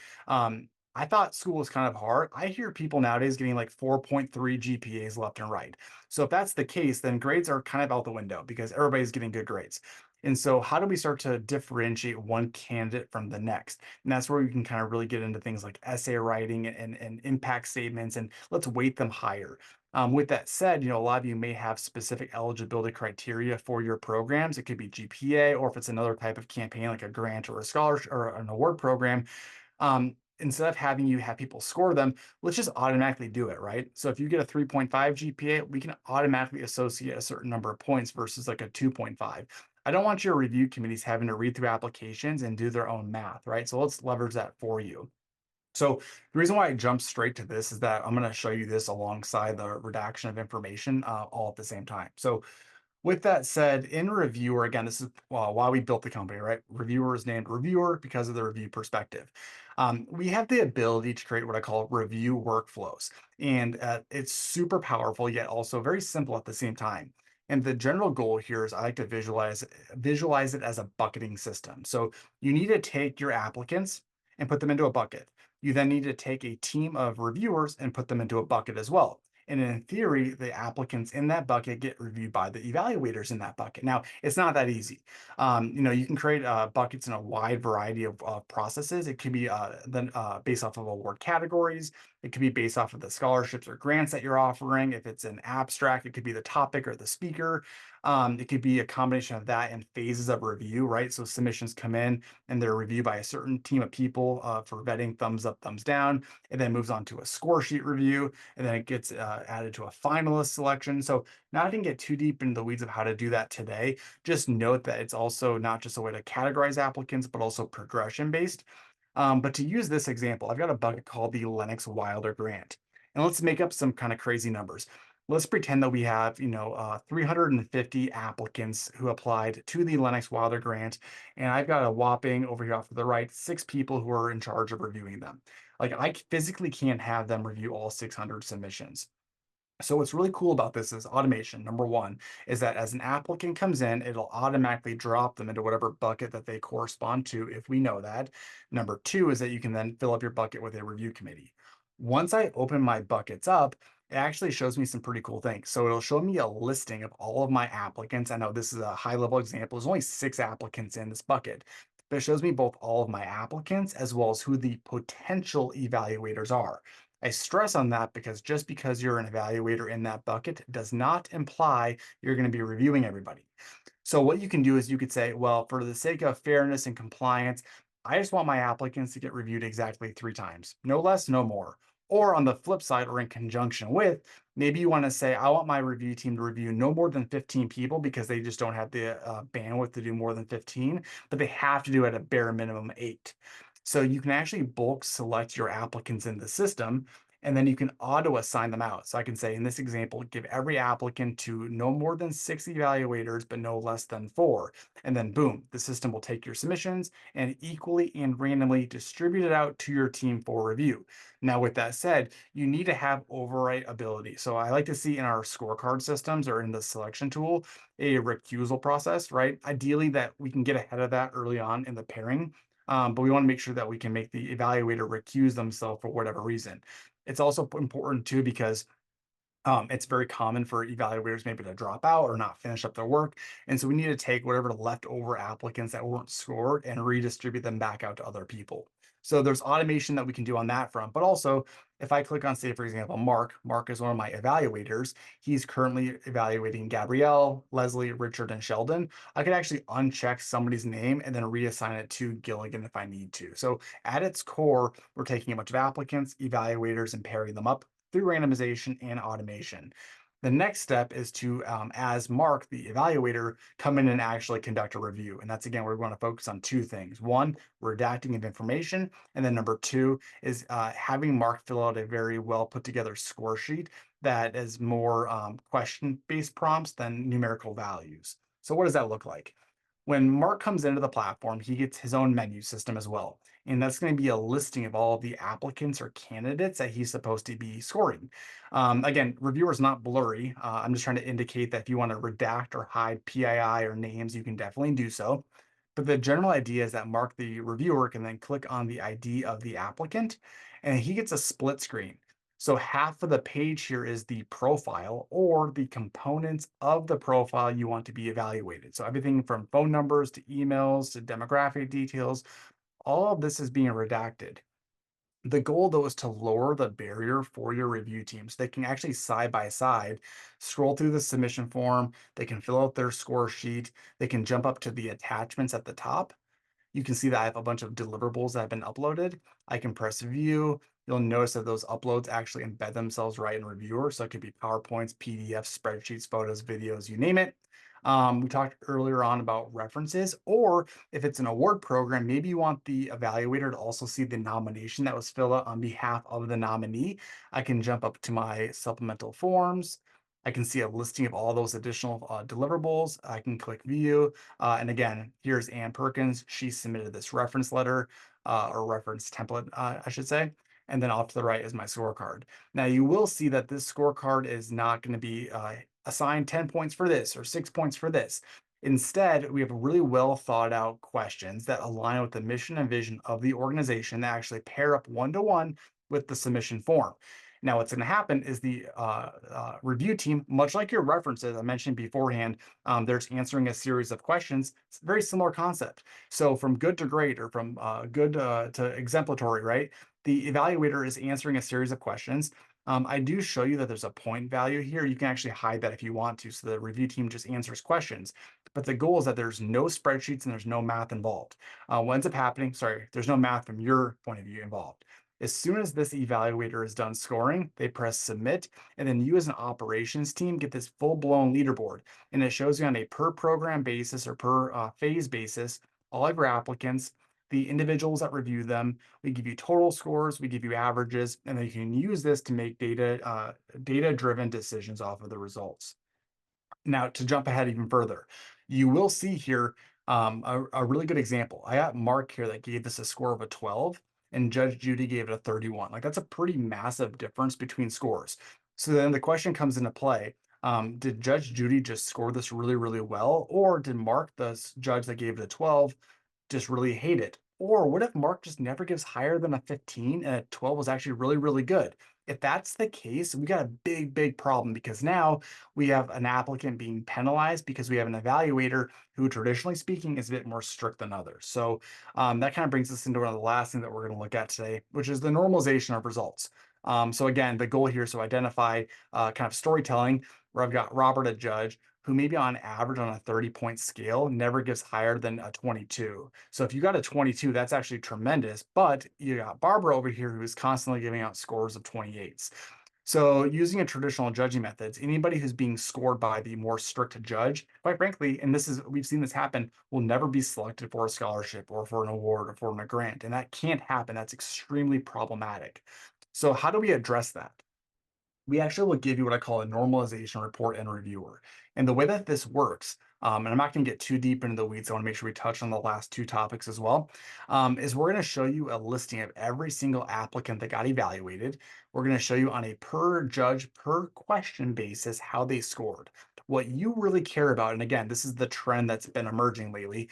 I thought school was kind of hard. I hear people nowadays getting like 4.3 GPAs left and right. So if that's the case, then grades are kind of out the window because everybody's getting good grades. And so how do we start to differentiate one candidate from the next? And that's where you can kind of really get into things like essay writing and impact statements, and let's weight them higher. With that said, a lot of you may have specific eligibility criteria for your programs. It could be GPA, or if it's another type of campaign like a grant or a scholarship or an award program, instead of having you have people score them, let's just automatically do it, right? So if you get a 3.5 GPA, we can automatically associate a certain number of points versus like a 2.5. I don't want your review committees having to read through applications and do their own math, right? So let's leverage that for you. So the reason why I jumped straight to this is that I'm going to show you this alongside the redaction of information all at the same time. So with that said, in Reviewer, again, this is why we built the company, right? Reviewer is named Reviewer because of the review perspective. We have the ability to create what I call review workflows, and it's super powerful yet also very simple at the same time. And the general goal here is I like to visualize it as a bucketing system. So you need to take your applicants and put them into a bucket. You then need to take a team of reviewers and put them into a bucket as well. And in theory, the applicants in that bucket get reviewed by the evaluators in that bucket. Now, it's not that easy. You can create buckets in a wide variety of processes. It could be then based off of award categories. It could be based off of the scholarships or grants that you're offering. If it's an abstract, it could be the topic or the speaker. It could be a combination of that and phases of review, right? So submissions come in and they're reviewed by a certain team of people for vetting, thumbs up, thumbs down. It then moves on to a score sheet review, and then it gets added to a finalist selection. So not to get too deep into the weeds of how to do that today, just note that it's also not just a way to categorize applicants, but also progression based. But to use this example, I've got a bucket called the Lennox Wilder Grant. And let's make up some kind of crazy numbers. Let's pretend that we have, 350 applicants who applied to the Lennox Wilder Grant, and I've got a whopping over here off to the right, 6 people who are in charge of reviewing them. Like I physically can't have them review all 600 submissions. So what's really cool about this is automation. Number one is that as an applicant comes in, it'll automatically drop them into whatever bucket that they correspond to if we know that. Number two is that you can then fill up your bucket with a review committee. Once I open my buckets up, it actually shows me some pretty cool things. So it'll show me a listing of all of my applicants. I know this is a high level example. There's only 6 applicants in this bucket, but it shows me both all of my applicants as well as who the potential evaluators are. I stress on that because just because you're an evaluator in that bucket does not imply you're going to be reviewing everybody. So what you can do is you could say, well, for the sake of fairness and compliance, I just want my applicants to get reviewed exactly 3 times, no less, no more. Or on the flip side, or in conjunction with, maybe you want to say, I want my review team to review no more than 15 people because they just don't have the bandwidth to do more than 15, but they have to do at a bare minimum 8. So you can actually bulk select your applicants in the system, and then you can auto assign them out. So I can say in this example, give every applicant to no more than 6 evaluators, but no less than 4. And then boom, the system will take your submissions and equally and randomly distribute it out to your team for review. Now, with that said, you need to have overwrite ability. So I like to see in our scorecard systems or in the selection tool, a recusal process, right? Ideally that we can get ahead of that early on in the pairing. But we want to make sure that we can make the evaluator recuse themselves for whatever reason. It's also important too because it's very common for evaluators maybe to drop out or not finish up their work. And so we need to take whatever leftover applicants that weren't scored and redistribute them back out to other people. So there's automation that we can do on that front. But also, if I click on, say, for example, Mark is one of my evaluators. He's currently evaluating Gabrielle, Leslie, Richard, and Sheldon. I could actually uncheck somebody's name and then reassign it to Gilligan if I need to. So at its core, we're taking a bunch of applicants, evaluators, and pairing them up through randomization and automation. The next step is to, as Mark, the evaluator, come in and actually conduct a review. And that's again, we're going to focus on 2 things. One, redacting of information. And then number 2 is having Mark fill out a very well put together score sheet that is more question based prompts than numerical values. So, what does that look like? When Mark comes into the platform, he gets his own menu system as well. And that's going to be a listing of all of the applicants or candidates that he's supposed to be scoring. Again, reviewer's not blurry. I'm just trying to indicate that if you want to redact or hide PII or names, you can definitely do so. But the general idea is that Mark, the reviewer, can then click on the ID of the applicant and he gets a split screen. So half of the page here is the profile or the components of the profile you want to be evaluated. So everything from phone numbers to emails to demographic details, all of this is being redacted. The goal, though, is to lower the barrier for your review team so they can actually side by side scroll through the submission form. They can fill out their score sheet. They can jump up to the attachments at the top. You can see that I have a bunch of deliverables that have been uploaded. I can press view. You'll notice that those uploads actually embed themselves right in Reviewer. So it could be PowerPoints, PDFs, spreadsheets, photos, videos, you name it. We talked earlier on about references, or if it's an award program, maybe you want the evaluator to also see the nomination that was filled out on behalf of the nominee. I can jump up to my supplemental forms. I can see a listing of all those additional deliverables. I can click view. And again, here's Ann Perkins. She submitted this reference letter or reference template, I should say. And then off to the right is my scorecard. Now you will see that this scorecard is not going to be assigned 10 points for this or 6 points for this. Instead, we have really well thought out questions that align with the mission and vision of the organization that actually pair up one to one with the submission form. Now, what's going to happen is the review team, much like your references I mentioned beforehand, there's answering a series of questions. It's a very similar concept. So from good to great or from good to exemplary, right? The evaluator is answering a series of questions. I do show you that there's a point value here. You can actually hide that if you want to. So the review team just answers questions. But the goal is that there's no spreadsheets and there's no math involved. What ends up happening, sorry, there's no math from your point of view involved. As soon as this evaluator is done scoring, they press submit, and then you as an operations team get this full-blown leaderboard. And it shows you on a per program basis or per phase basis, all of your applicants, the individuals that review them. We give you total scores, we give you averages, and then you can use this to make data-driven decisions off of the results. Now, to jump ahead even further, you will see here a really good example. I got Mark here that gave this a score of a 12, and Judge Judy gave it a 31. Like that's a pretty massive difference between scores. So then the question comes into play. Did Judge Judy just score this really, really well? Or did Mark, the judge that gave it a 12, just really hate it? Or what if Mark just never gives higher than a 15 and a 12 was actually really, really good? If that's the case, we got a big, big problem because now we have an applicant being penalized because we have an evaluator who, traditionally speaking, is a bit more strict than others. So that kind of brings us into one of the last things that we're going to look at today, which is the normalization of results. So again, the goal here is to identify kind of storytelling where I've got Robert, a judge, who maybe on average on a 30-point scale never gives higher than a 22. So if you got a 22, that's actually tremendous. But you got Barbara over here who is constantly giving out scores of 28s. So using a traditional judging methods, anybody who's being scored by the more strict judge, quite frankly, and this is we've seen this happen, will never be selected for a scholarship or for an award or for a grant. And that can't happen. That's extremely problematic. So how do we address that? We actually will give you what I call a normalization report and reviewer. And the way that this works, and I'm not going to get too deep into the weeds, I want to make sure we touch on the last two topics as well, is we're going to show you a listing of every single applicant that got evaluated. We're going to show you on a per judge, per question basis how they scored. What you really care about, and again, this is the trend that's been emerging lately,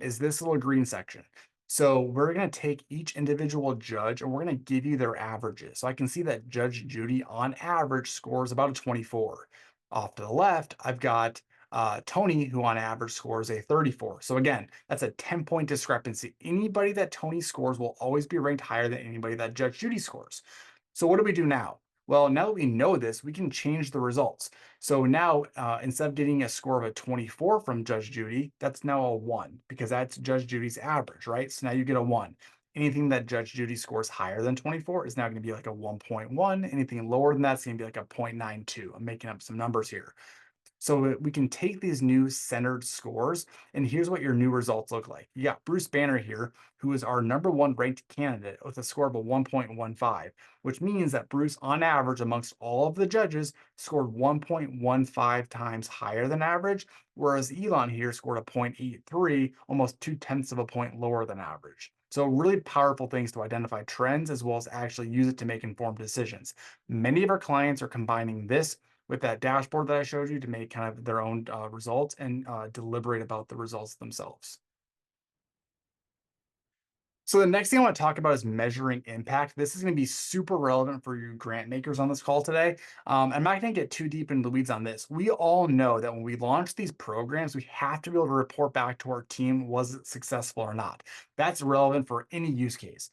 is this little green section. So we're going to take each individual judge and we're going to give you their averages. So I can see that Judge Judy on average scores about a 24. Off to the left, I've got Tony, who on average scores a 34. So again, that's a 10-point discrepancy. Anybody that Tony scores will always be ranked higher than anybody that Judge Judy scores. So what do we do now? Well, now that we know this, we can change the results. So now, instead of getting a score of a 24 from Judge Judy, that's now a 1 because that's Judge Judy's average, right? So now you get a 1. Anything that Judge Judy scores higher than 24 is now going to be like a 1.1. Anything lower than that's going to be like a 0.92. I'm making up some numbers here. So we can take these new centered scores, and here's what your new results look like. You got Bruce Banner here, who is our number one ranked candidate with a score of a 1.15, which means that Bruce, on average, amongst all of the judges, scored 1.15 times higher than average, whereas Elon here scored a 0.83, almost 2/10 of a point lower than average. So, really powerful things to identify trends as well as actually use it to make informed decisions. Many of our clients are combining this with that dashboard that I showed you to make kind of their own results and deliberate about the results themselves. So the next thing I want to talk about is measuring impact. This is going to be super relevant for you grant makers on this call today. I'm not going to get too deep into the weeds on this. We all know that when we launch these programs, we have to be able to report back to our team, was it successful or not? That's relevant for any use case.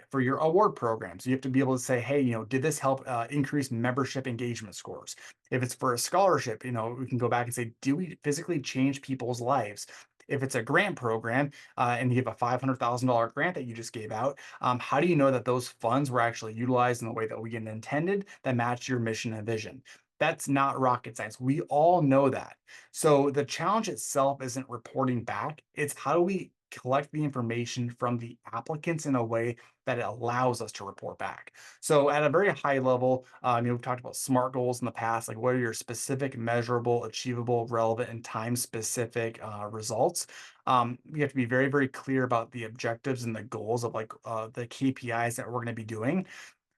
For your award programs, you have to be able to say, hey, did this help increase membership engagement scores? If it's for a scholarship, we can go back and say, do we physically change people's lives? If it's a grant program, and you have a $500,000 grant that you just gave out, how do you know that those funds were actually utilized in the way that we intended that matched your mission and vision? That's not rocket science. We all know that. So the challenge itself isn't reporting back, it's how do we collect the information from the applicants in a way that it allows us to report back. So at a very high level, we've talked about SMART goals in the past, like what are your specific, measurable, achievable, relevant, and time-specific results. We have to be very, very clear about the objectives and the goals of like the KPIs that we're going to be doing.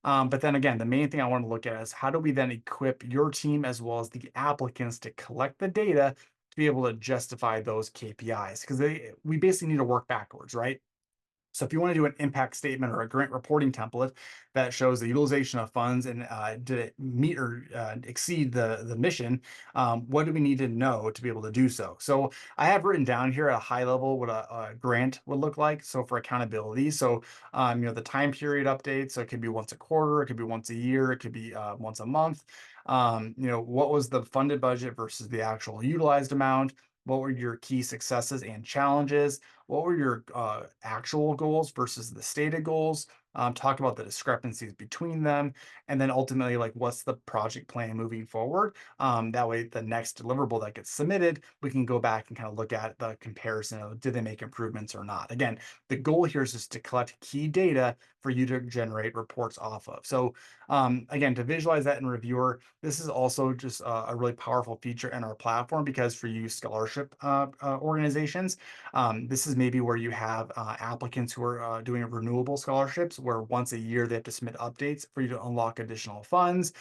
But then again, the main thing I want to look at is how do we then equip your team as well as the applicants to collect the data to be able to justify those KPIs? Because we basically need to work backwards, right? So if you want to do an impact statement or a grant reporting template that shows the utilization of funds and did it meet or exceed the mission, what do we need to know to be able to do so? So I have written down here at a high level what a grant would look like. So for accountability, so the time period updates. So it could be once a quarter, it could be once a year, it could be once a month. What was the funded budget versus the actual utilized amount? What were your key successes and challenges? What were your actual goals versus the stated goals? Talk about the discrepancies between them, and then ultimately, like, what's the project plan moving forward? That way, the next deliverable that gets submitted, we can go back and kind of look at the comparison of did they make improvements or not. Again, the goal here is just to collect key data for you to generate reports off of. So, again, to visualize that in Reviewer, this is also just a really powerful feature in our platform because for you scholarship organizations, this is maybe where you have applicants who are doing renewable scholarships, where once a year they have to submit updates for you to unlock additional funds.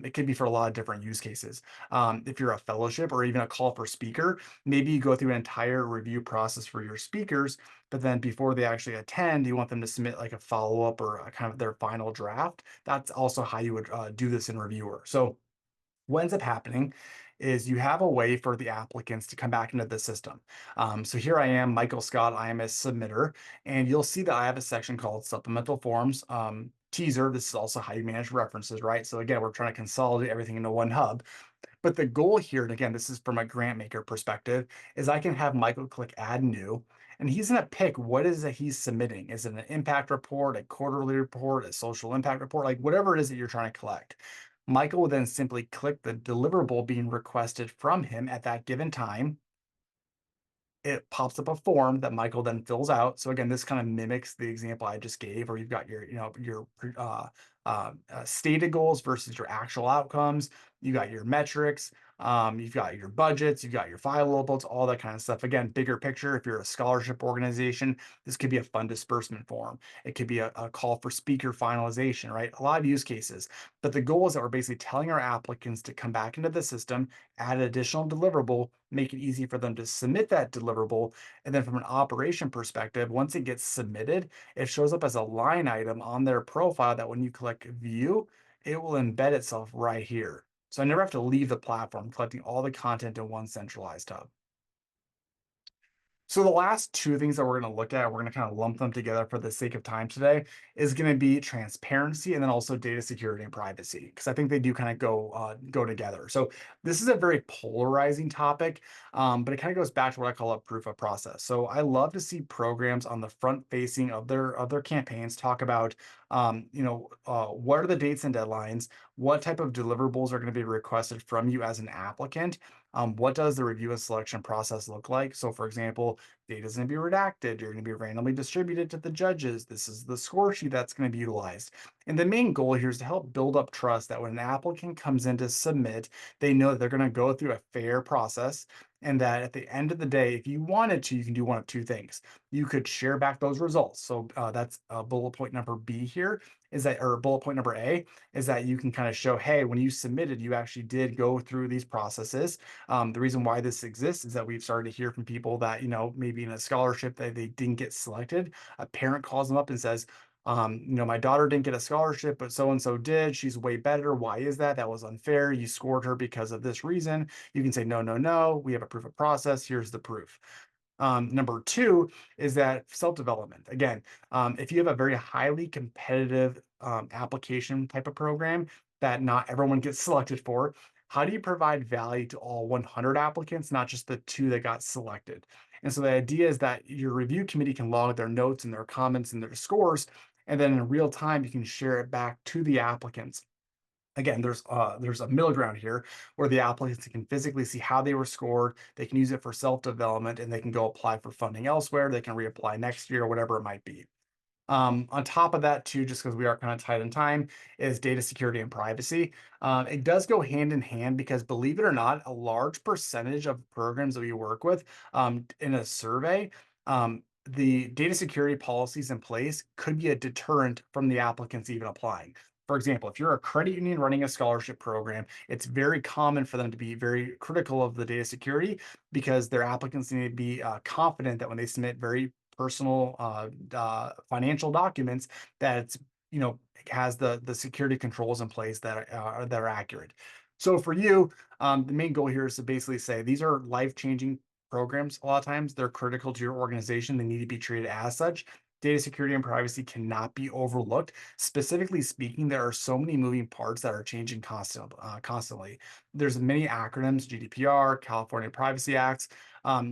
It could be for a lot of different use cases. If you're a fellowship or even a call for speaker, maybe you go through an entire review process for your speakers, but then before they actually attend, you want them to submit like a follow up or a kind of their final draft. That's also how you would do this in Reviewer. So what ends up happening is you have a way for the applicants to come back into the system. So here I am, Michael Scott, I am a submitter, and you'll see that I have a section called supplemental forms. Teaser, this is also how you manage references, right? So again, we're trying to consolidate everything into one hub. But the goal here, and again, this is from a grant maker perspective, is I can have Michael click add new, and he's going to pick what is that he's submitting. Is it an impact report, a quarterly report, a social impact report, like whatever it is that you're trying to collect. Michael will then simply click the deliverable being requested from him at that given time. It pops up a form that Michael then fills out. So again, this kind of mimics the example I just gave, where you've got your stated goals versus your actual outcomes. You got your metrics. You've got your budgets. You've got your filables, all that kind of stuff. Again, bigger picture. If you're a scholarship organization, this could be a fund disbursement form. It could be a call for speaker finalization, right? A lot of use cases. But the goal is that we're basically telling our applicants to come back into the system, add an additional deliverable, make it easy for them to submit that deliverable. And then from an operation perspective, once it gets submitted, it shows up as a line item on their profile that when you click view, it will embed itself right here. So I never have to leave the platform, collecting all the content in one centralized hub. So the last two things that we're going to look at, we're going to kind of lump them together for the sake of time today, is going to be transparency and then also data security and privacy, because I think they do kind of go together. So this is a very polarizing topic, but it kind of goes back to what I call a proof of process. So I love to see programs on the front facing of their campaigns talk about, what are the dates and deadlines, what type of deliverables are going to be requested from you as an applicant. What does the review and selection process look like? So, for example, data is going to be redacted. You're going to be randomly distributed to the judges. This is the score sheet that's going to be utilized. And the main goal here is to help build up trust that when an applicant comes in to submit, they know that they're going to go through a fair process. And that at the end of the day, if you wanted to, you can do one of two things. You could share back those results. So that's bullet point number B here, is that, or bullet point number A, is that you can kind of show, hey, when you submitted, you actually did go through these processes. The reason why this exists is that we've started to hear from people that, maybe in a scholarship that they didn't get selected. A parent calls them up and says, my daughter didn't get a scholarship, but so and so did. She's way better. Why is that? That was unfair. You scored her because of this reason. You can say, no, no, no. We have a proof of process. Here's the proof. Number two is that self-development. Again, if you have a very highly competitive application type of program that not everyone gets selected for, how do you provide value to all 100 applicants, not just the two that got selected? And so the idea is that your review committee can log their notes and their comments and their scores, and then in real time, you can share it back to the applicants. Again, there's a middle ground here where the applicants can physically see how they were scored. They can use it for self-development and they can go apply for funding elsewhere. They can reapply next year, whatever it might be. On top of that, too, just because we are kind of tight in time, is data security and privacy. It does go hand in hand because, believe it or not, a large percentage of programs that we work with in a survey, the data security policies in place could be a deterrent from the applicants even applying. For example, if you're a credit union running a scholarship program, it's very common for them to be very critical of the data security because their applicants need to be confident that when they submit very personal financial documents that it's has the security controls in place that are accurate. So for you, the main goal here is to basically say these are life-changing programs. A lot of times they're critical to your organization. They need to be treated as such. Data security and privacy cannot be overlooked. Specifically speaking, there are so many moving parts that are changing constantly. There's many acronyms: GDPR, California Privacy Acts.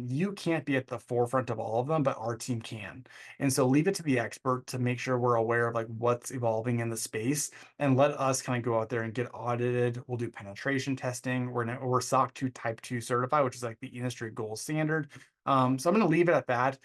You can't be at the forefront of all of them, but our team can. And so leave it to the expert to make sure we're aware of like what's evolving in the space and let us kind of go out there and get audited. We'll do penetration testing. We're SOC 2 Type 2 certified, which is like the industry gold standard. So I'm going to leave it at that.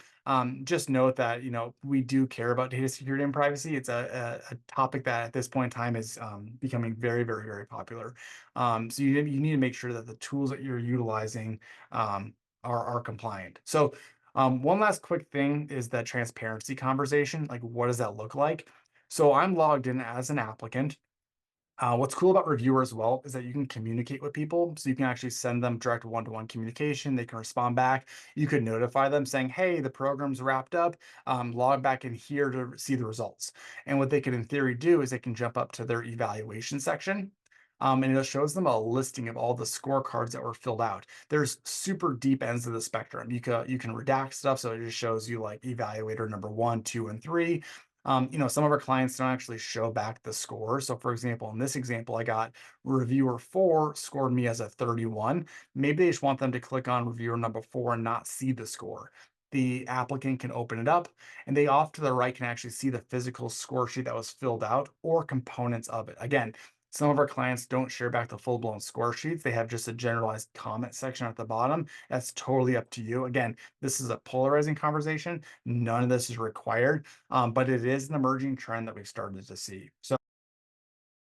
Just note that we do care about data security and privacy. It's a topic that at this point in time is becoming very, very, very popular. So you need to make sure that the tools that you're utilizing are compliant. So one last quick thing is that transparency conversation. Like, what does that look like? So I'm logged in as an applicant. What's cool about Reviewer as well is that you can communicate with people. So you can actually send them direct one-to-one communication. They can respond back. You could notify them saying, hey, the program's wrapped up. Log back in here to see the results. And what they can, in theory, do is they can jump up to their evaluation section. And it shows them a listing of all the scorecards that were filled out. There's super deep ends of the spectrum. You can redact stuff, so it just shows you like evaluator number 1, 2, and 3. Some of our clients don't actually show back the score. So for example, in this example, I got reviewer 4 scored me as a 31. Maybe they just want them to click on reviewer number 4 and not see the score. The applicant can open it up and they off to the right can actually see the physical score sheet that was filled out or components of it. Again, some of our clients don't share back the full-blown score sheets. They have just a generalized comment section at the bottom. That's totally up to you. Again, this is a polarizing conversation. None of this is required, but it is an emerging trend that we've started to see. So